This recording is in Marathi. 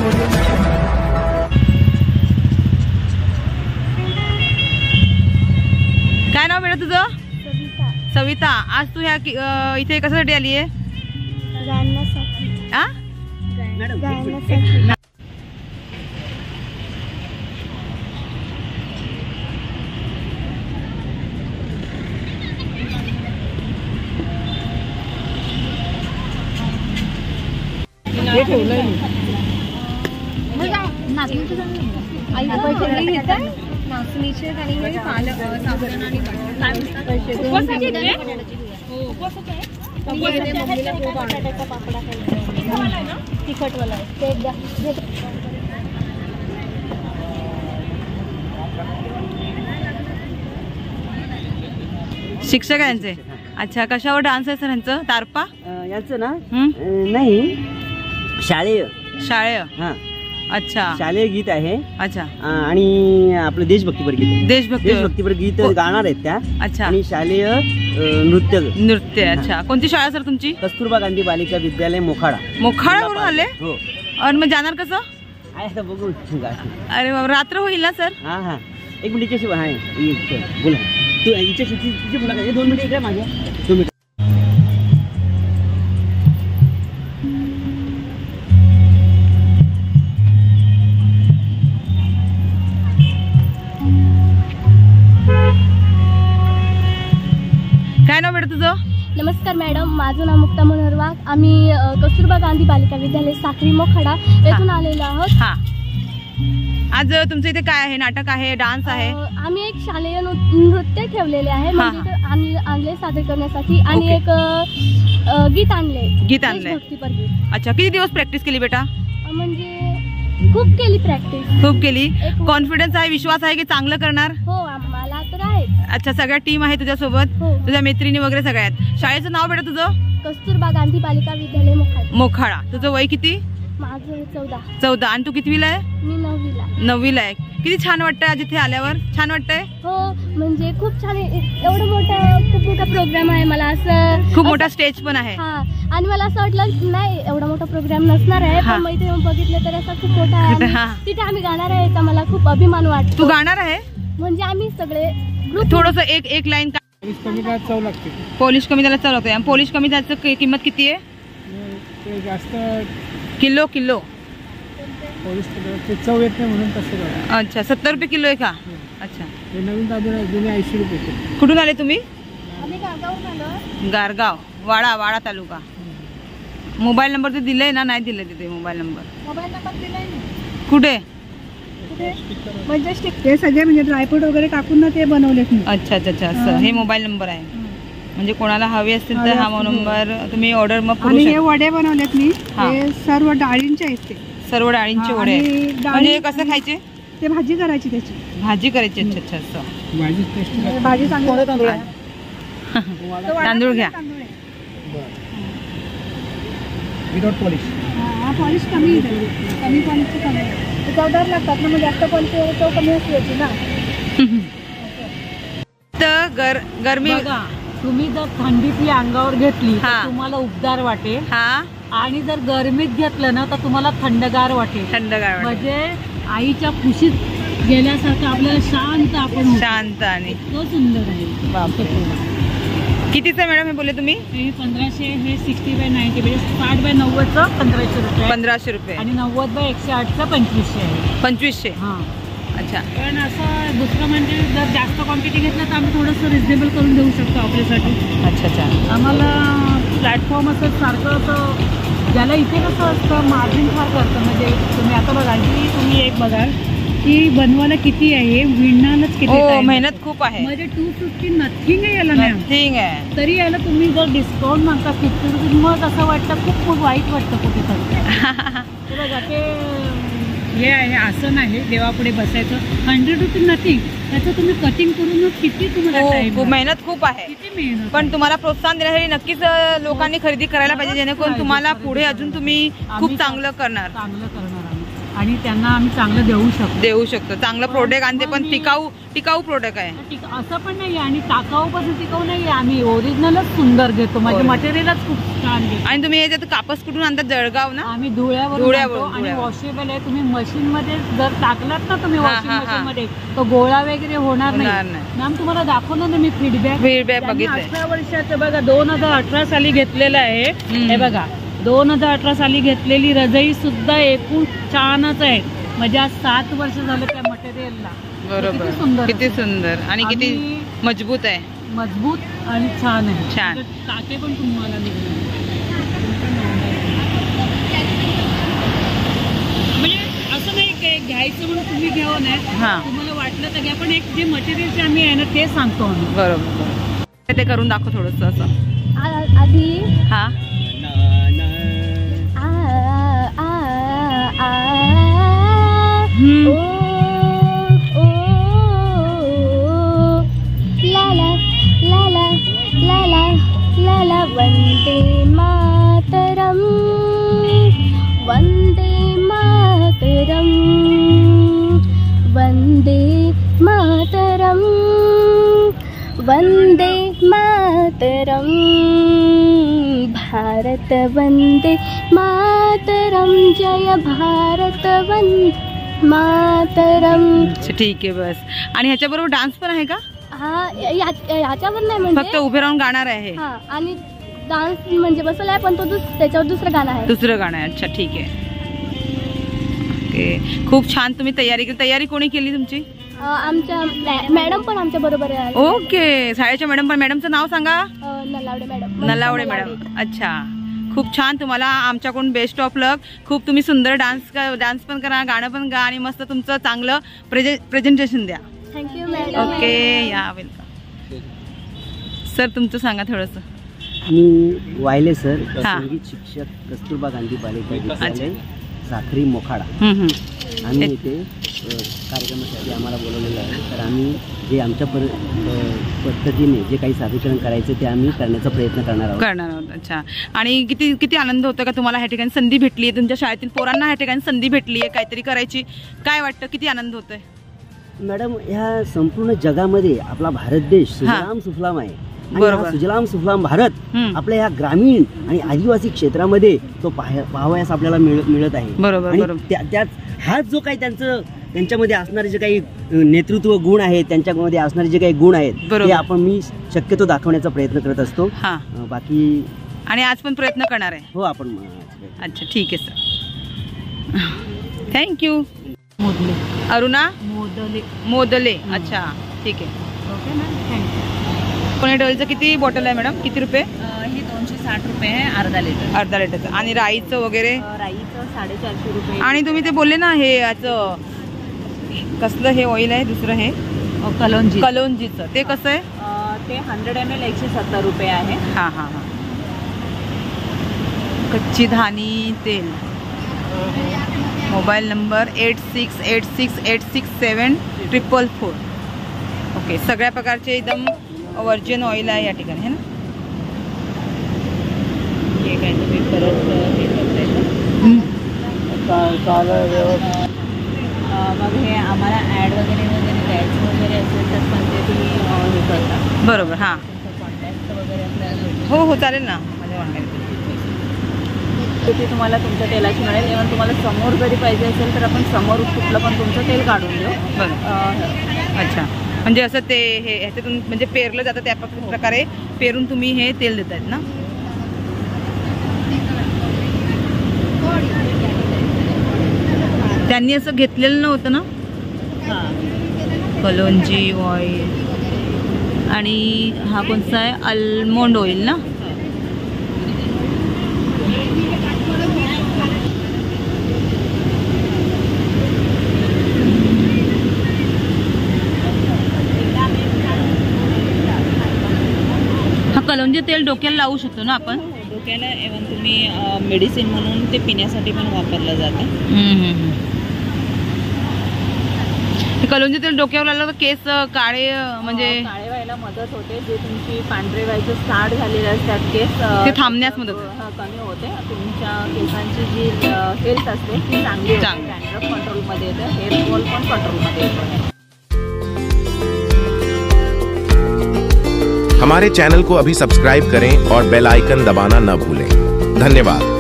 काय नाव बेटा तुझं? सविता. आज तू ह्या इथे कशासाठी आली आहे? नाचणीचे आणि पालक साबुदाणा आणि तिखटवाला ते एकदा शिक्षक यांचे. अच्छा, कशावर डान्स आहे सर यांचं? तारपा यांचं ना? नाही, शालेय. शाळेय. हा, अच्छा, शालेय गीत आहे. अच्छा, आणि आपलं देशभक्तीपर गीत. देशभक्तीपर गीत गाणार आहेत त्या. अच्छा, आणि शालेय नृत्य. अच्छा, कोणती शाळा सर तुमची? कस्तुरबा गांधी बालिका विद्यालय मोखाडा. मोखाडावरून आले? हो. आणि मग जाणार कसं? आहे बघू. अरे बाबा, रात्र होईल ना सर? हा हा, एक मिनिट बोला. तू हिच्याशी 2 मिनिट इकडे माझ्या. 2 मिनिट. काय नाव बेटा तुझं? नमस्कार मॅडम, माझं नाव मुक्ता मनोहर वाघ. आम्ही कस्तुरबा गांधी बालिका विद्यालय साखरी मोखाडा येथून आलेलो आहोत. हा, आज तुमचं इथे काय आहे? नाटक आहे, डान्स आहे? आम्ही एक शालेय नृत्य ठेवलेले आहे, म्हणजे आणले सादर करण्यासाठी. आणि एक गीत आणले. अच्छा, किती दिवस प्रॅक्टिस केली बेटा? म्हणजे खूप केली प्रॅक्टिस. खूप केली. कॉन्फिडन्स आहे, विश्वास आहे की चांगलं करणार? हो, आम्हाला तर आहे. अच्छा, सगळ्या टीम आहे तुझ्या सोबत? तुझ्या मैत्रिणी वगैरे सगळ्यात. शाळेचं नाव बेटा तुझं? कस्तुरबा गांधी बालिका विद्यालय मोखाडा. तुझं वय किती? माझं 14. आणि तू कितवीला आहे? मी 9वीला आहे. किती छान वाटतंय आज इथे आल्यावर? छान वाटतंय? हो, म्हणजे खूप छान. एवढं खूप मोठा प्रोग्राम आहे. मला असं खूप मोठा स्टेज पण आहे. हा, आणि मला असं वाटलं नाही एवढा मोठा प्रोग्राम नसणार आहे, पण मग इथे येऊन बघितलं तर असं खूप मोठा आहे. तिथे आम्ही गाणार आहे, याचा मला खूप अभिमान वाटतो. तू गाणार आहे? म्हणजे आम्ही सगळे थोडस एक लाईन. पोलिश कमी त्याला चव लागते. पोलिश कमी त्याचं किंमत किती आहे? किलो. चव येत नाही म्हणून तसं. अच्छा, 70 रुपये किलो आहे का? अच्छा, नवीन तांदूळ जुने 80 रुपये. कुठून आले तुम्ही? आम्ही गारगावहून आलो. गारगाव, वाडा तालुका. मोबाईल नंबर ते दिलाय ना? नाही दिले तिथे मोबाईल नंबर दिलाय. कुठे? म्हणजे ते सगळे म्हणजे ड्रायफ्रूट वगैरे टाकून ना ते बनवलेत. अच्छा, असं हे मोबाईल नंबर आहे. म्हणजे कोणाला हवे असतील तर हा नंबर तुम्ही ऑर्डर मग करू शकता. हे वडे बनवलेत मी. सर्व डाळींचे आहेत ते. सर्व डाळींचे वडे. म्हणजे कसं खायचे? ते भाजी करायची, त्याची भाजी करायची. अच्छा, असं भाजी चांगली. तांदूळ घ्या. Without polish. पॉलिश कमी पॉलिशची कमी. चवदार लागतात ना, म्हणजे जास्त पॉलिश तो कमी असते ना. तर गरमी तुम्ही जर थंडीतली अंगावर घेतली तर तुम्हाला उबदार वाटेल. आणि जर गरमीत घेतलं ना तर तुम्हाला थंडगार वाटेल. म्हणजे आईच्या खुशीत गेल्यासारखं आपल्याला शांत आणि तो सुंदर आहे. कितीचं मॅडम हे बोलले तुम्ही? हे 1500. हे 60/90 म्हणजे 60/90चं 1500 रुपये. आणि 90/108चं 2500 आहे. 2500. हां. अच्छा. पण असं दुसरं म्हणजे जर जास्त क्वांटिटी घेतलं तर आम्ही थोडंसं रिजनेबल करून देऊ शकतो आपल्यासाठी. अच्छा. आम्हाला प्लॅटफॉर्म असं सारखं असं ज्याला इथे कसं असतं मार्जिन फार करतं. म्हणजे तुम्ही आता बघा की तुम्ही एक बघाल की बनवायला किती आहे, विणणारच किती मेहनत खूप आहे. म्हणजे 250 नथिंग आहे याला. नथिंग आहे तरी याला तुम्ही जर डिस्काउंट मागता 50 रुपीज मग असं वाटतं खूप वाईट वाटतं कुठेतरी. बघा ते हे आहे आसन आहे देवापुढे बसायचं. 100 रुपीज नथिंग. त्याचं तुम्ही कटिंग करून किती तुम्हाला टाइम. मेहनत खूप आहे. किती मेहनत. पण तुम्हाला प्रोत्साहन देण्यासाठी नक्कीच लोकांनी खरेदी करायला पाहिजे, जेणेकरून तुम्हाला पुढे अजून तुम्ही खूप चांगलं करणार. आम्ही आणि त्यांना आम्ही चांगलं देऊ शकतो. चांगलं प्रोडक्ट आणि ते पण टिकाऊ प्रोडक्ट आहे. असं पण नाही आणि टाकाऊ पासून टिकाऊ नाही, आम्ही ओरिजिनलच सुंदर घेतो. म्हणजे मटेरियलच खूप छान घेतो. आणि तुम्ही याच्यात कापस कुठून आणतात? जळगाव ना? आम्ही धुळ्यावरून आणि वॉशेबल आहे. तुम्ही मशीन मध्ये जर टाकलात ना तुम्ही वॉशिंग मशीन मध्ये तर गोळा वगैरे होणार नाही. मॅम तुम्हाला दाखवलं ना मी फीडबॅक बघितलं. 18 वर्षाचं बघा 2018 साली घेतलेलं आहे. हे बघा 2018 साली घेतलेली रजाई सुद्धा एकूण छानच आहे. म्हणजे आज 7 वर्ष झाले त्या मटेरियलला. बरोबर. किती सुंदर आणि किती मजबूत आहे. मजबूत आणि छान आहे. छान. टाके पण तुम्हाला म्हणजे असं नाही की घ्यायचं म्हणून तुम्ही घ्यावं नाही. तुम्हाला वाटलं तर घ्या, पण एक जे मटेरियल आम्ही आहे ना ते सांगतो आम्ही. बरोबर. ते करून दाखव थोडस असं आधी. हा वंदे मातरम वंदे मातरम वंदे मातरम वंदे मातरम भारत वंदे मातरम जय भारत वंदे मातरम. ठीक आहे बस. आणि ह्याच्याबरोबर डान्स पण आहे का? हा याच्यावर नाही म्हणजे फक्त उभे राहून गाणार आहे. हा आणि डान्स म्हणजे बसला आहे पण तो त्याच्यावर दुसरं गाणं आहे. दुसरं गाणं आहे. अच्छा ठीक आहे. ओके. खूप छान तुम्ही तयारी केली. तयारी कोणी केली तुमची? आमच्या मॅडम पण आमच्या बरोबर आहे. ओके. शाळेच्या मॅडम पण. मॅडमचं नाव सांगा. नलावडे मॅडम. नलावडे मॅडम. अच्छा खूप छान. तुम्हाला आमच्याकडून बेस्ट ऑफ लक. खूप तुम्ही सुंदर डान्स पण करा, गाणं पण गा आणि मस्त तुमचं चांगलं प्रेझेंटेशन द्या. Thank you madam. ओके. या वेलकम. सर तुमचं सांगा थोडंसं. मी वायले सर, संगीत शिक्षक, कस्तुरबा गांधी बालिका विद्यालय, साखरी मोखाडा. आम्ही इथे कार्यक्रमासाठी आम्हाला बोलवलेलं आहे. तर आम्ही जे आमच्या पद्धतीने जे काही सादरीकरण करायचं ते आम्ही करण्याचा प्रयत्न करणार आहोत. अच्छा. आणि किती आनंद होतो का तुम्हाला ह्या ठिकाणी संधी भेटली आहे? तुमच्या शाळेतील पोरांना ह्या ठिकाणी संधी भेटली आहे काहीतरी करायची. काय वाटतं? किती आनंद होतोय? मॅडम, ह्या संपूर्ण जगामध्ये आपला भारत देश सुजलाम सुफलाम आहे. बरोबर. सुजलाम सुफलाम भारत आपल्या ह्या ग्रामीण आणि आदिवासी क्षेत्रामध्ये तो पाहावयास आपल्याला मिळत आहे. बरोबर. त्यात हाच जो काही त्यांच्यामध्ये असणारे जे काही नेतृत्व गुण आहेत, त्यांच्यामध्ये असणारे जे काही गुण आहेत ते मी शक्यतो दाखवण्याचा प्रयत्न करत असतो. बाकी आणि आज पण प्रयत्न करणार आहे. हो आपण. अच्छा ठीक आहे सर. थँक्यू. अरुणा मोदले. अच्छा ठीक आहे. Okay ma'am. थँक्यू. कोणी डोलचं किती बॉटल आहे मॅडम? किती रुपये? ही 260 रुपये आहे अर्धा लिटरचं. आणि राईचं वगैरे? राईचं 450 रुपये. आणि तुम्ही ते बोलले ना हे याचं कसलं हे ऑइल आहे दुसरं हे कलोंजीचं ते कसं आहे? ते 100 ml 170 रुपये आहे. हां. कच्ची धानी तेल. Mobile number 8686867444. ओके. सगळ्या प्रकारचे एकदम वर्जिन ऑइल आहे या ठिकाणी है ना. हे काय तुम्ही परत मग हे आम्हाला ॲड वगैरे द्यायचं वगैरे असेल तर पण ते तुम्ही हे करता. बरोबर. हां. कॉन्टॅक्ट वगैरे आपल्याला हो चालेल ना. माझ्या ऑनलाईन ती तुम्हाला तुमच्या तेलाची मिळेल. इव्हन तुम्हाला समोर जरी पाहिजे असेल तर आपण समोर कुठलं पण तुमचं तेल काढून देऊ. बरं. अच्छा. म्हणजे असं ते हे ह्याच्यातून म्हणजे पेरलं जातं त्या प्रकारे पेरून तुम्ही हे तेल देत आहेत ना. त्यांनी असं घेतलेलं नव्हतं ना. कलोंजी ऑइल आणि हा कोणता आहे? आल्मोंड ऑइल ना. कलोंजी तेल डोक्याला लावू शकतो ना आपण? डोक्याला. इव्हन तुम्ही मेडिसिन म्हणून ते पिण्यासाठी पण वापरलं जातं. कलोंजी तेल डोक्यावर लावलं तर केस काळे म्हणजे काळे व्हायला व्हायला मदत होते. जे तुमची पांढरे व्हायचं स्टार्ट झालेले असतात केस ते थांबण्यास मदत कमी होते. तुमच्या केसांची जी हेल्थ असते ती चांगली होते. डॅन्ड्रफ कंट्रोलमध्ये येते, हेअर फॉल पण कंट्रोलमध्ये येतो. हमारे चैनल को अभी सब्सक्राइब करें और बेल आइकन दबाना न भूलें. धन्यवाद.